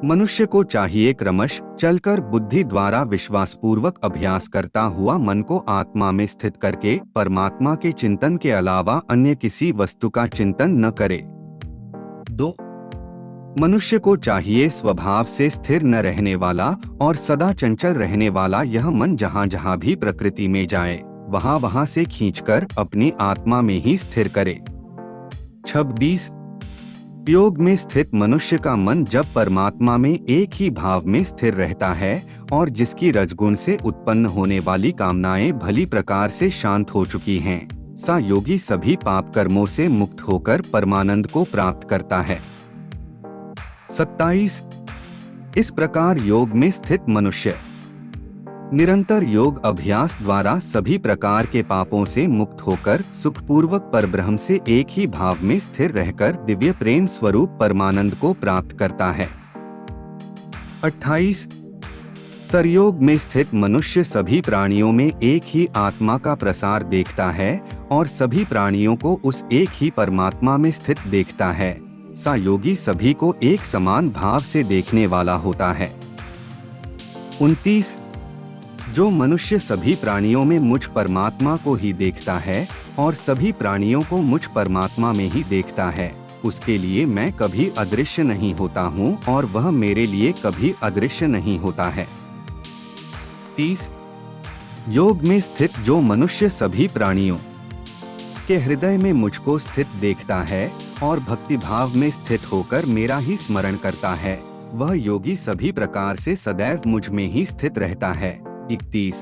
मनुष्य को चाहिए क्रमश चलकर बुद्धि द्वारा विश्वासपूर्वक अभ्यास करता हुआ मन को आत्मा में स्थित करके परमात्मा के चिंतन के अलावा अन्य किसी वस्तु का चिंतन न करे। 2. मनुष्य को चाहिए स्वभाव से स्थिर न रहने वाला और सदा चंचल रहने वाला यह मन जहाँ जहाँ भी प्रकृति में जाए वहाँ वहाँ से खींचकर अपनी आत्मा में ही स्थिर करे। 26. योग में स्थित मनुष्य का मन जब परमात्मा में एक ही भाव में स्थिर रहता है और जिसकी रजगुण से उत्पन्न होने वाली कामनाएं भली प्रकार से शांत हो चुकी हैं, सा योगी सभी पाप कर्मों से मुक्त होकर परमानंद को प्राप्त करता है। 27. इस प्रकार योग में स्थित मनुष्य निरंतर योग अभ्यास द्वारा सभी प्रकार के पापों से मुक्त होकर सुखपूर्वक परब्रह्म से एक ही भाव में स्थिर रहकर दिव्य प्रेम स्वरूप परमानंद को प्राप्त करता है। 28. सरयोग में स्थित मनुष्य सभी प्राणियों में एक ही आत्मा का प्रसार देखता है और सभी प्राणियों को उस एक ही परमात्मा में स्थित देखता है। सा योगी सभी को एक समान भाव से देखने वाला होता है। 29. जो मनुष्य सभी प्राणियों में मुझ परमात्मा को ही देखता है और सभी प्राणियों को मुझ परमात्मा में ही देखता है, उसके लिए मैं कभी अदृश्य नहीं होता हूँ और वह मेरे लिए कभी अदृश्य नहीं होता है। 30. योग में स्थित जो मनुष्य सभी प्राणियों के हृदय में मुझको स्थित देखता है और भक्ति भाव में स्थित होकर मेरा ही स्मरण करता है, वह योगी सभी प्रकार से सदैव मुझ में ही स्थित रहता है। 31.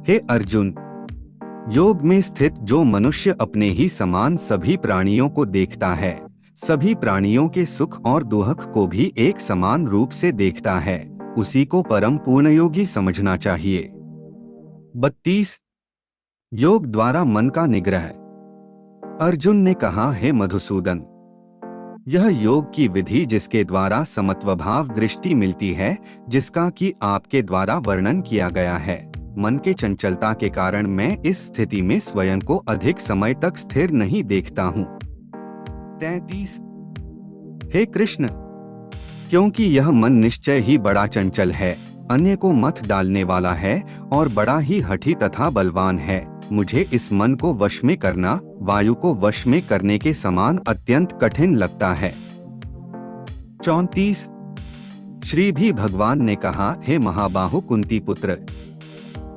हे अर्जुन, योग में स्थित जो मनुष्य अपने ही समान सभी प्राणियों को देखता है, सभी प्राणियों के सुख और दुख को भी एक समान रूप से देखता है, उसी को परम पूर्ण योगी समझना चाहिए। 32. योग द्वारा मन का निग्रह। अर्जुन ने कहा, हे मधुसूदन, यह योग की विधि जिसके द्वारा समत्वभाव दृष्टि मिलती है, जिसका कि आपके द्वारा वर्णन किया गया है, मन के चंचलता के कारण मैं इस स्थिति में स्वयं को अधिक समय तक स्थिर नहीं देखता हूँ। 33. हे कृष्ण, क्योंकि यह मन निश्चय ही बड़ा चंचल है, अन्य को मत डालने वाला है और बड़ा ही हठी तथा बलवान है, मुझे इस मन को वश में करना वायु को वश में करने के समान अत्यंत कठिन लगता है। 34. श्री भी भगवान ने कहा, हे महाबाहु कुंती पुत्र,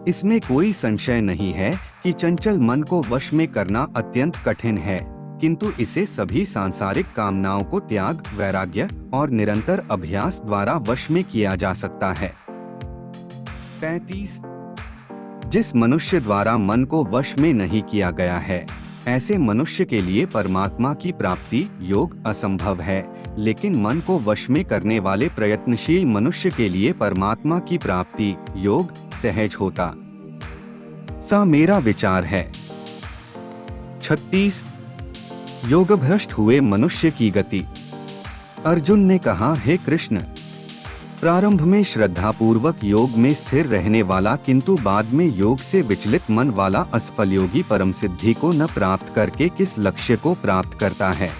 इसमें कोई संशय नहीं है कि चंचल मन को वश में करना अत्यंत कठिन है, किंतु इसे सभी सांसारिक कामनाओं को त्याग, वैराग्य और निरंतर अभ्यास द्वारा वश में किया जा सकता है। 35. जिस मनुष्य द्वारा मन को वश में नहीं किया गया है, ऐसे मनुष्य के लिए परमात्मा की प्राप्ति योग असंभव है, लेकिन मन को वश में करने वाले प्रयत्नशील मनुष्य के लिए परमात्मा की प्राप्ति योग सहज होता, सा मेरा विचार है। 36. योगभ्रष्ट हुए मनुष्य की गति। अर्जुन ने कहा, हे कृष्ण, प्रारंभ में श्रद्धा पूर्वक योग में स्थिर रहने वाला किंतु बाद में योग से विचलित मन वाला असफल योगी परम सिद्धि को न प्राप्त करके किस लक्ष्य को प्राप्त करता है।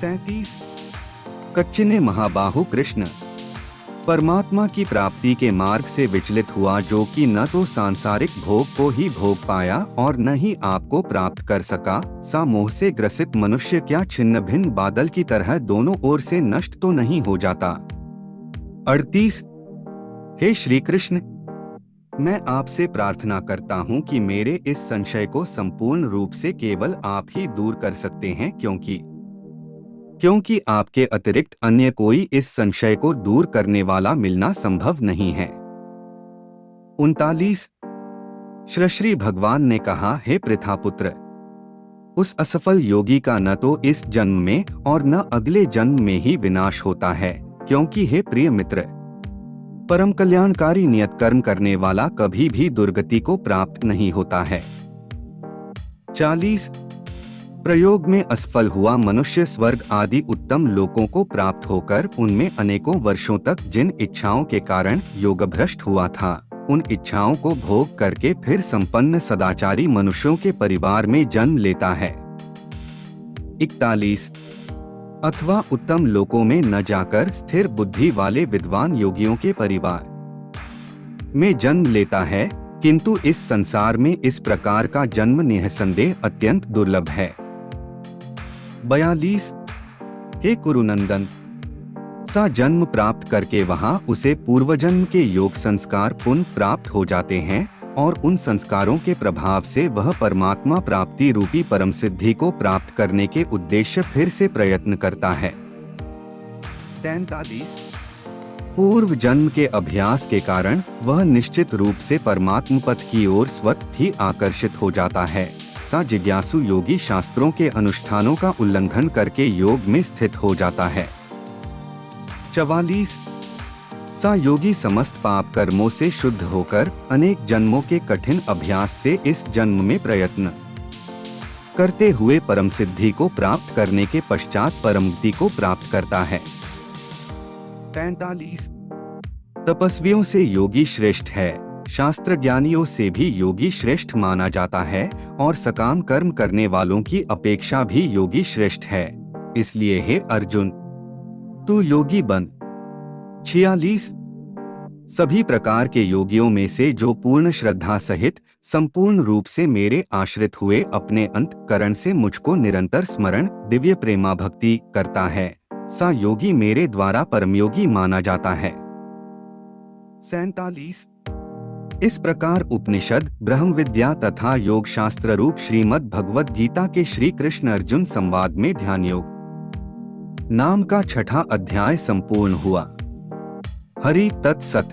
37. कच्चिने महाबाहु कृष्ण, परमात्मा की प्राप्ति के मार्ग से विचलित हुआ जो कि न तो सांसारिक भोग को ही भोग पाया और न ही आपको प्राप्त कर सका, सा मोह से ग्रसित मनुष्य क्या छिन्न भिन्न बादल की तरह दोनों ओर से नष्ट तो नहीं हो जाता। 38. हे श्री कृष्ण, मैं आपसे प्रार्थना करता हूँ कि मेरे इस संशय को संपूर्ण रूप से केवल आप ही दूर कर सकते हैं, क्योंकि आपके अतिरिक्त अन्य कोई इस संशय को दूर करने वाला मिलना संभव नहीं है। 39. श्री भगवान ने कहा, हे पृथापुत्र, उस असफल योगी का न तो इस जन्म में और न अगले जन्म में ही विनाश होता है, क्योंकि हे प्रिय मित्र, परम कल्याणकारी नियत कर्म करने वाला कभी भी दुर्गति को प्राप्त नहीं होता है। 40. प्रयोग में असफल हुआ मनुष्य स्वर्ग आदि उत्तम लोकों को प्राप्त होकर उनमें अनेकों वर्षों तक जिन इच्छाओं के कारण योगभ्रष्ट हुआ था, उन इच्छाओं को भोग करके फिर संपन्न सदाचारी मनुष्यों के परिवार में जन्म लेता है। 41. अथवा उत्तम लोकों में न जाकर स्थिर बुद्धि वाले विद्वान योगियों के परिवार में जन्म लेता है, किंतु इस संसार में इस प्रकार का जन्म निःसंदेह अत्यंत दुर्लभ है। 42। हे कुरुनंदन, सा जन्म प्राप्त करके वहां उसे पूर्वजन्म के योग संस्कार पुनः प्राप्त हो जाते हैं और उन संस्कारों के प्रभाव से वह परमात्मा प्राप्ति रूपी परम सिद्धि को प्राप्त करने के उद्देश्य फिर से प्रयत्न करता है। 43। पूर्व जन्म के अभ्यास के कारण वह निश्चित रूप से परमात्म पथ की ओर स्वतः ही आकर्षित हो जाता है। सा जिज्ञासु योगी शास्त्रों के अनुष्ठानों का उल्लंघन करके योग में स्थित हो जाता है। 44। सा योगी समस्त पाप कर्मों से शुद्ध होकर अनेक जन्मों के कठिन अभ्यास से इस जन्म में प्रयत्न करते हुए परम सिद्धि को प्राप्त करने के पश्चात परम मुक्ति को प्राप्त करता है। 45। तपस्वियों से योगी श्रेष्ठ है, शास्त्र ज्ञानियों से भी योगी श्रेष्ठ माना जाता है और सकाम कर्म करने वालों की अपेक्षा भी योगी श्रेष्ठ है। इसलिए हे अर्जुन, तू योगी बन। 46। सभी प्रकार के योगियों में से जो पूर्ण श्रद्धा सहित संपूर्ण रूप से मेरे आश्रित हुए अपने अंतःकरण से मुझको निरंतर स्मरण दिव्य प्रेमा भक्ति करता है, सा योगी मेरे द्वारा परमयोगी माना जाता है। 47। इस प्रकार उपनिषद, ब्रह्म विद्या तथा योग शास्त्र रूप श्रीमद् भगवद गीता के श्री कृष्ण अर्जुन संवाद में ध्यान योग नाम का 6वां अध्याय संपूर्ण हुआ। हरि तत्सत।